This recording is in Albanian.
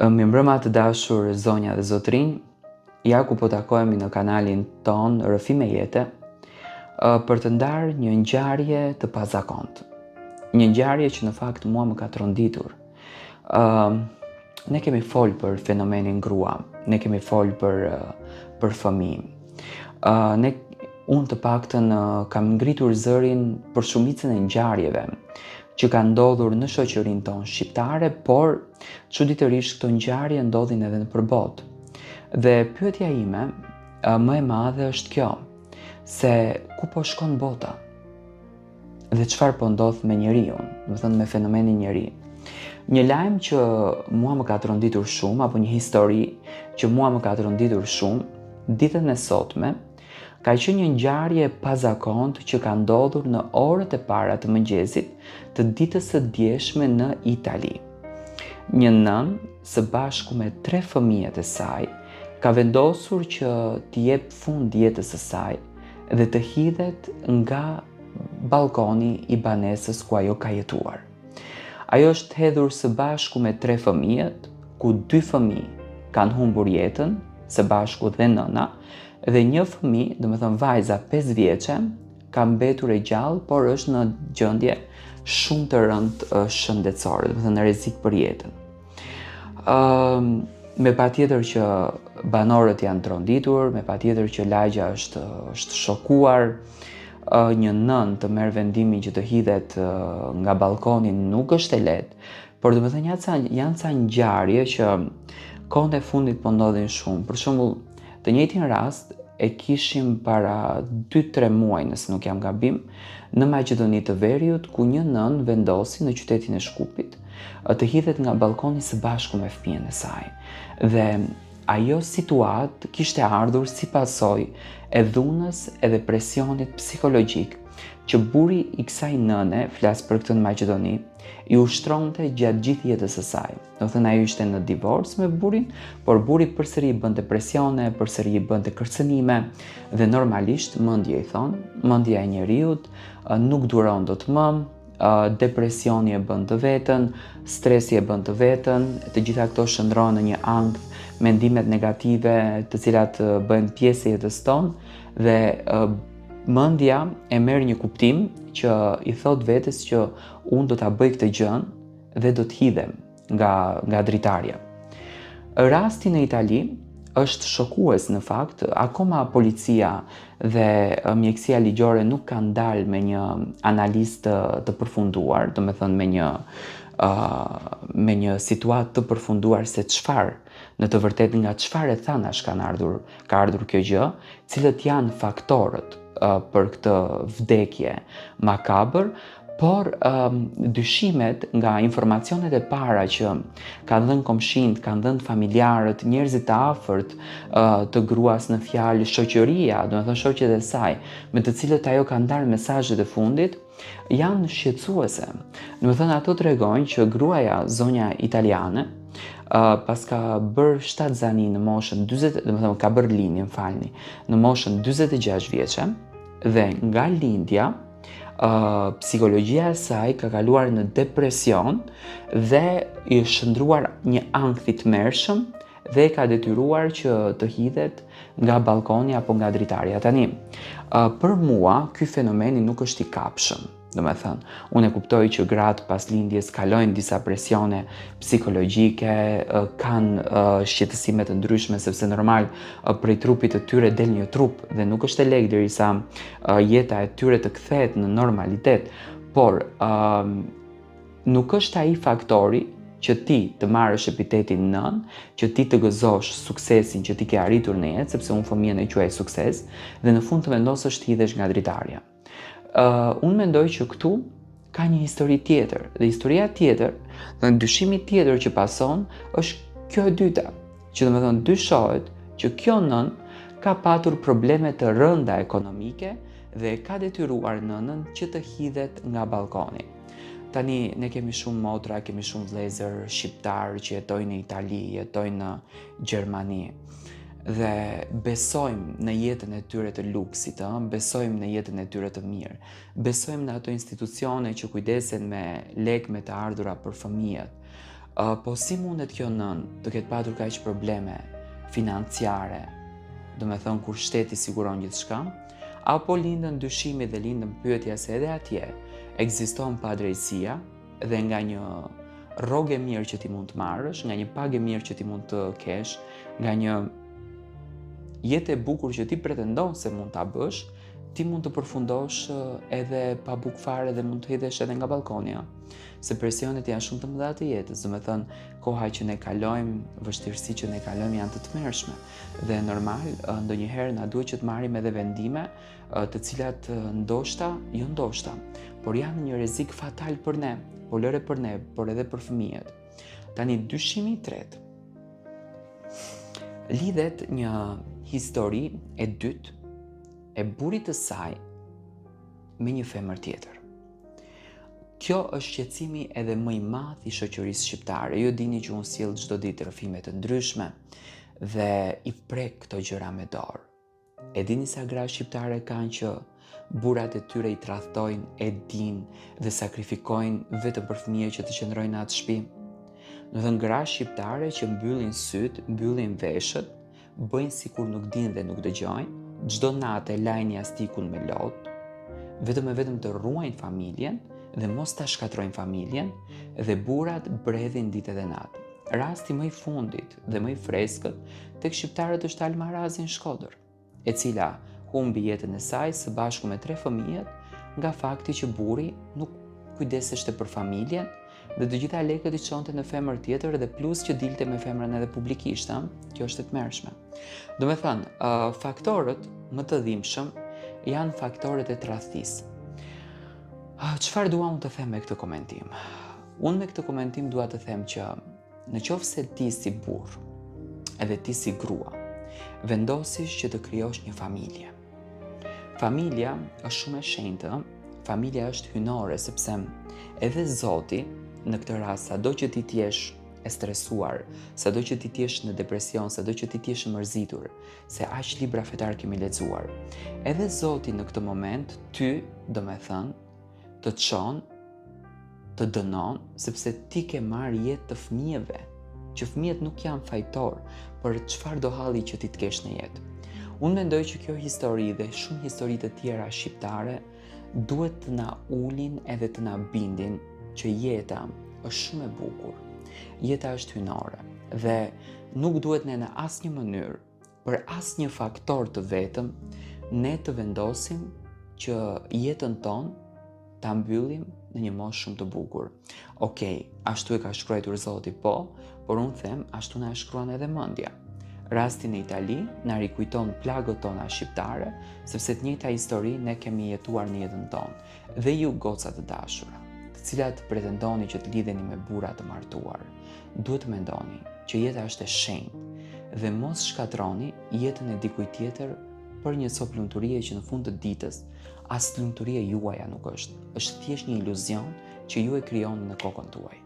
Mi mbrëma të dashur zonja dhe zotrinj, ja ku po takohemi në kanalin ton Rrëfi me Jete për të ndarë një ngjarje të pazakontë. Një ngjarje që në fakt mua më ka tronditur. Ne kemi folë për fenomenin grua, ne kemi folë për fëmijë. Unë të paktën kam ngritur zërin për shumicën e ngjarjeve që ka ndodhur në shoqërinë tonë shqiptare, por çuditërisht këto ngjarje ndodhin edhe nëpër botë. Dhe pyetja ime më e madhe është kjo, se ku po shkon bota? Dhe çfarë po ndodh me njeriu, do të thënë me fenomenin njeri. Një lajm që mua më ka tronditur shumë, apo një histori që mua më ka tronditur shumë, ditën e sotme, ka qenë një ngjarje pazakontë që ka ndodhur në orët e para të mëngjesit të ditës së djeshme në Itali. Një nënë së bashku me 3 fëmijët e saj ka vendosur që t'i jep fund jetës së saj dhe të hidhet nga balkoni i banesës ku ajo ka jetuar. Ajo është hedhur së bashku me 3 fëmijët, ku 2 fëmijë kanë humbur jetën, së bashku dhe nëna, dhe një fëmijë, domethënë vajza 5 vjeçe, ka mbetur e gjallë, por është në gjendje shumë të rëndë shëndetësore, domethënë rrezik për jetën. Me patjetër që banorët janë tronditur, me patjetër që lagja është shokuar. Një nënë të merr vendimin që të hidhet nga balkoni nuk është e lehtë, por domethënë janë ca ngjarje që kohën e fundit po ndodhin shumë. Për shembull, të njëjtin rast e kishim para 2-3 muaj, nëse nuk jam gabim, në Maqedoni të Veriut, ku një nënë vendosi në qytetin e Shkupit të hidhet nga balkoni së bashku me fëmijën e saj. Dhe ajo situatë kishte ardhur si pasojë e dhunës edhe presionit psikologjik që buri i kësaj nëne, flas për këtë në Maqedoni, i ushtronte gjatë gjithë jetës së saj. Do të thënë ajo ishte në divorc me burin, por buri përsëri i bënte presione, përsëri i bënte kërcënime dhe normalisht mendja e njeriut nuk duron dot më, depresioni e bën të vetën, stresi e bën të vetën, të gjitha këto shndrohen në një ankth, mendimet negative të cilat bëjnë pjesë e jetës tonë dhe mendja e merr një kuptim që i thot vetes që unë do ta bëj këtë gjën dhe do të hidhem nga dritarja. Rasti në Itali është shokues në fakt, akoma policia dhe mjekësia ligjore nuk kanë dalë me një analizë të përfunduar, domethënë me një situatë të përfunduar se çfarë në të vërtetë nga çfarë thanash ka ardhur kjo gjë, cilët janë faktorët për këtë vdekje makabër, por dyshimet nga informacionet e para që kanë dhënë komshinët, kanë dhënë familjarët, njerëzit të afërt të gruas në fjalë, shoqëria, domethënë shoqet e saj, me të cilët ajo ka ndarë mesazhet e fundit, janë shqetësuese. Domethënë ato tregojnë që gruaja, zonja italiane, pas ka bërë shtatzani në moshën 40, domethënë ka bërë lindje, në moshën 46 vjeçe, dhe nga lindja psikologjia e saj ka kaluar në depresion dhe i shndruar një ankth i tmerrshëm dhe ka detyruar që të hidhet nga balkoni apo nga dritarja. Tani, për mua ky fenomeni nuk është i kapshëm. Domethënë, unë e kuptoj që gratë pas lindjes kalojnë disa presione psikologjike, kanë shqetësime të ndryshme, sepse normal prej trupit të tyre del një trup dhe nuk është e lehtë derisa jeta e tyre të kthehet në normalitet, por nuk është ai faktori që ti të marrësh epitetin nën, që ti të gëzosh suksesin që ti ke arritur në jetë, sepse unë fëmijën e quaj sukses, dhe në fund të vendosësh të hidhesh nga dritarja. Unë mendoj që këtu ka një histori tjetër, dhe historia tjetër, dhe dyshimi tjetër që pason, është kjo e dyta, që domethënë dyshohet që kjo nën ka patur probleme të rënda ekonomike dhe ka detyruar nënën që të hidhet nga balkoni. Tani, ne kemi shumë motra, kemi shumë vëllezër shqiptar që jetojnë në Itali, jetojnë në Gjermani. Dhe besojmë në jetën e tyre të luksit, besojmë në jetën e tyre të mirë, besojmë në ato institucione që kujdesen me lekë me të ardhura për fëmijët, Po si mundet kjo nën të ketë patur kaq probleme financiare, do me thënë kur shteti siguron gjithçka, apo lindën dyshimi dhe lindën pyetja se edhe atje ekziston padrejësia dhe nga një rrogë e mirë që ti mund të marrësh, nga një pagë e mirë që ti mund të kesh, nga një jetë e bukur që ti pretendon se mund ta bësh, ti mund të përfundosh edhe pa bukë fare dhe mund të hidhesh edhe nga balkoni, se presionet janë shumë të mëdha të jetës, do me thënë koha që ne kalojmë, vështirësi që ne kalojmë janë të tmerrshme dhe normal ndonjëherë na duhet që të marrim edhe vendime të cilat ndoshta, jo ndoshta, por janë një rrezik fatal për ne, por lëre për ne, por edhe për fëmijët. Tani dyshimi i tretë lidhet një histori e dytë e burrit të saj me një femër tjetër. Kjo është shqetësimi edhe më i madh i shoqërisë shqiptare. Ju dini që unë sjell çdo ditë rrëfime të ndryshme dhe i prek këto gjëra me dorë. E dini sa gra shqiptare kanë që burrat e tyre i tradhtojnë, e dinë dhe sakrifikojnë vetëm për fëmijë që të qëndrojnë në atë shtëpi? Do të gra shqiptare që mbyllin syt, mbyllin veshët, bëjnë sikur nuk dinë dhe nuk dëgjojnë, çdo natë lajnë jastikun me lot, vetëm e vetëm të ruajnë familjen dhe mos ta shkatrojnë familjen, dhe burrat bredhin ditë dhe natë. Rasti më i fundit dhe më i freskët tek shqiptarët është Alma Arazi në Shkodër, e cila humbi jetën e saj së bashku me 3 fëmijët nga fakti që burri nuk kujdeseshte për familjen dhe të gjitha lekët i çonte në femër tjetër dhe plus që dilte me femrën edhe publikisht, kjo është e tmerrshme. Do me thënë, faktorët më të dhimbshëm janë faktorët e tradhtisë. Çfarë dua unë të them me këtë komentim? Unë me këtë komentim dua të them që në qoftë se ti si burr edhe ti si grua vendosish që të krijosh një familje. Familja është shumë e shenjtë, familja është hynore sepse edhe Zoti në këtë rast sado që ti t'jesh e stresuar, sado që ti t'jesh në depresion, sado që ti t'jesh mërzitur, se aq libra fetar kemi lexuar. Edhe Zoti në këtë moment ty, do me thënë, të çon, të dënon, sepse ti ke marrë jetë të fëmijëve, që fëmijët nuk janë fajtor për çfarë do halli që ti të kesh në jetë. Unë mendoj që kjo histori dhe shumë histori të tjera shqiptare duhet të na ulin edhe të na bindin që jeta është shumë e bukur. Jeta është hynore dhe nuk duhet ne në asnjë mënyrë, për asnjë faktor të vetëm, ne të vendosim që jetën tonë ta mbyllim në një moshë shumë të bukur. Okej, ashtu e ka shkruar Zoti, po, por unë them ashtu na e shkruan edhe mendja. Rasti në Itali na rikujton plagët tona shqiptare, sepse të njëjta histori ne kemi jetuar në jetën tonë. Dhe ju goca të dashura, të cilat pretendoni që të lidheni me burra të martuar, duhet të mendoni që jeta është e shenjtë dhe mos shkatroni jetën e dikujt tjetër për një copë lumturie që në fund të ditës as lumturia juaja nuk është. Është thjesht një iluzion që ju e krijoni në kokën tuaj.